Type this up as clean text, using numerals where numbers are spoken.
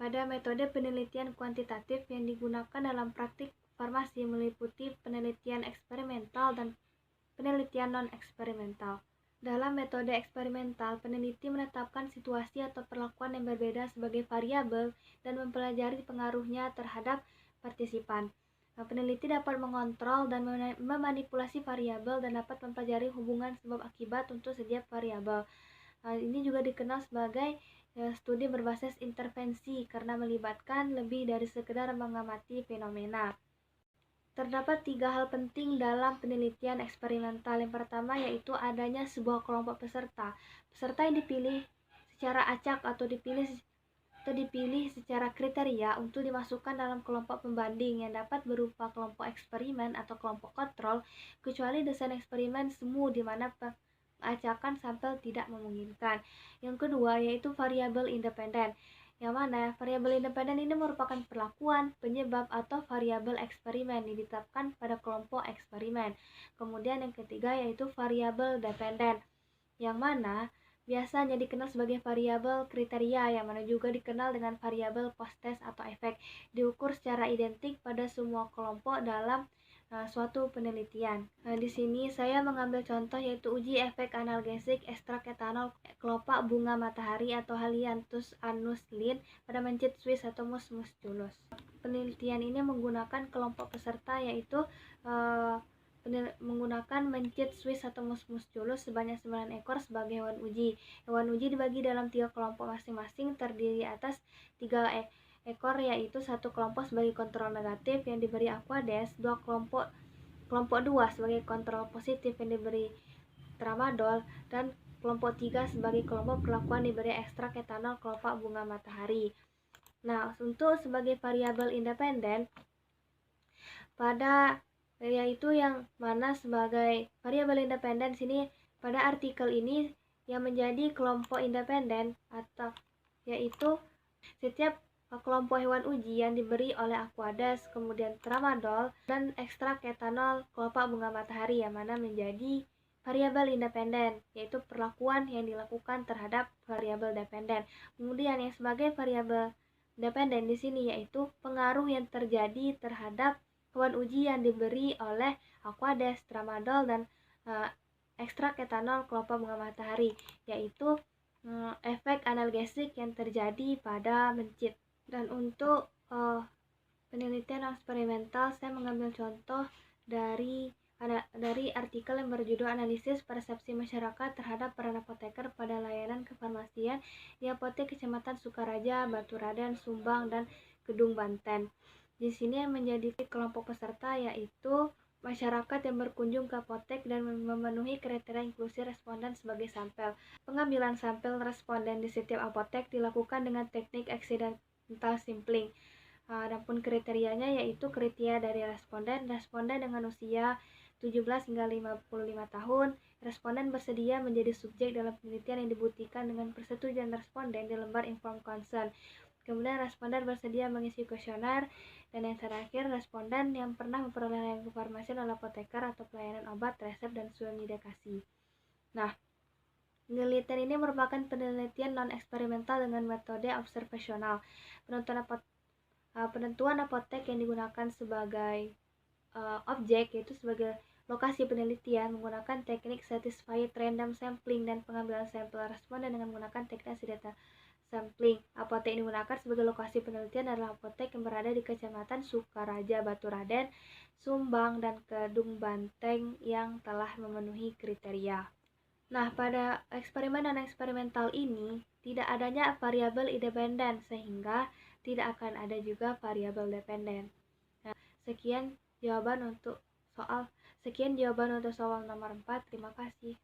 pada metode penelitian kuantitatif yang digunakan dalam praktik farmasi meliputi penelitian eksperimental dan penelitian non-eksperimental. Dalam metode eksperimental, peneliti menetapkan situasi atau perlakuan yang berbeda sebagai variabel dan mempelajari pengaruhnya terhadap partisipan. Peneliti dapat mengontrol dan memanipulasi variabel dan dapat mempelajari hubungan sebab akibat untuk setiap variabel. Ini juga dikenal sebagai studi berbasis intervensi karena melibatkan lebih dari sekedar mengamati fenomena. Terdapat 3 hal penting dalam penelitian eksperimental. Yang pertama yaitu adanya sebuah kelompok peserta. Peserta yang dipilih secara acak atau dipilih secara kriteria untuk dimasukkan dalam kelompok pembanding yang dapat berupa kelompok eksperimen atau kelompok kontrol, kecuali desain eksperimen semu di mana pengacakan sampel tidak memungkinkan. Yang kedua yaitu variabel independen, yang mana variabel independen ini merupakan perlakuan, penyebab, atau variabel eksperimen yang ditetapkan pada kelompok eksperimen. Kemudian yang ketiga yaitu variabel dependen, yang mana biasanya dikenal sebagai variabel kriteria, yang mana juga dikenal dengan variabel post-test atau efek, diukur secara identik pada semua kelompok dalam suatu penelitian. Di sini saya mengambil contoh yaitu uji efek analgesik ekstrak etanol kelopak bunga matahari atau Helianthus anus Linn pada mencit Swiss atau Mus musculus. Penelitian ini menggunakan kelompok peserta yaitu menggunakan mencit Swiss atau Mus musculus sebanyak 9 ekor sebagai hewan uji. Hewan uji dibagi dalam 3 kelompok masing-masing terdiri atas 3 ekor yaitu satu kelompok sebagai kontrol negatif yang diberi Aquades, kelompok 2 sebagai kontrol positif yang diberi tramadol, dan kelompok 3 sebagai kelompok perlakuan diberi ekstrak etanol kelopak bunga matahari. Nah, untuk sebagai variabel independen yaitu yang mana sebagai variabel independen sini pada artikel ini yang menjadi kelompok independen atau yaitu setiap kelompok hewan uji yang diberi oleh Aquades, kemudian tramadol, dan ekstrak etanol kelopak bunga matahari yang mana menjadi variabel independen, yaitu perlakuan yang dilakukan terhadap variabel dependen. Kemudian yang sebagai variabel dependen di sini yaitu pengaruh yang terjadi terhadap hewan uji yang diberi oleh Aquades, tramadol, dan ekstrak etanol kelopak bunga matahari, yaitu efek analgesik yang terjadi pada mencit. Dan untuk penelitian eksperimental saya mengambil contoh dari artikel yang berjudul Analisis Persepsi Masyarakat Terhadap Peran Apoteker pada Layanan Kefarmasian di Apotek Kecamatan Sukaraja, Baturaden, Sumbang, dan Kedung Banten. Di sini yang menjadi kelompok peserta yaitu masyarakat yang berkunjung ke apotek dan memenuhi kriteria inklusi responden sebagai sampel. Pengambilan sampel responden di setiap apotek dilakukan dengan teknik accidental sampling. Adapun kriterianya yaitu kriteria dari responden dengan usia 17 hingga 55 tahun, responden bersedia menjadi subjek dalam penelitian yang dibuktikan dengan persetujuan responden di lembar informed consent. Kemudian responden bersedia mengisi kuesioner, dan yang terakhir responden yang pernah memperoleh layanan kefarmasian oleh apoteker atau pelayanan obat, resep, dan suemidekasi. Nah, penelitian ini merupakan penelitian non-eksperimental dengan metode observasional. Penentuan apotek yang digunakan sebagai objek yaitu sebagai lokasi penelitian menggunakan teknik satisfied random sampling dan pengambilan sampel responden dengan menggunakan teknik accidental sampling. Apotek yang digunakan sebagai lokasi penelitian adalah apotek yang berada di Kecamatan Sukaraja, Baturaden, Sumbang, dan Kedung Banteng yang telah memenuhi kriteria. Nah, pada eksperimen dan eksperimental ini tidak adanya variabel independen sehingga tidak akan ada juga variabel dependen. Nah, sekian jawaban untuk soal nomor 4. Terima kasih.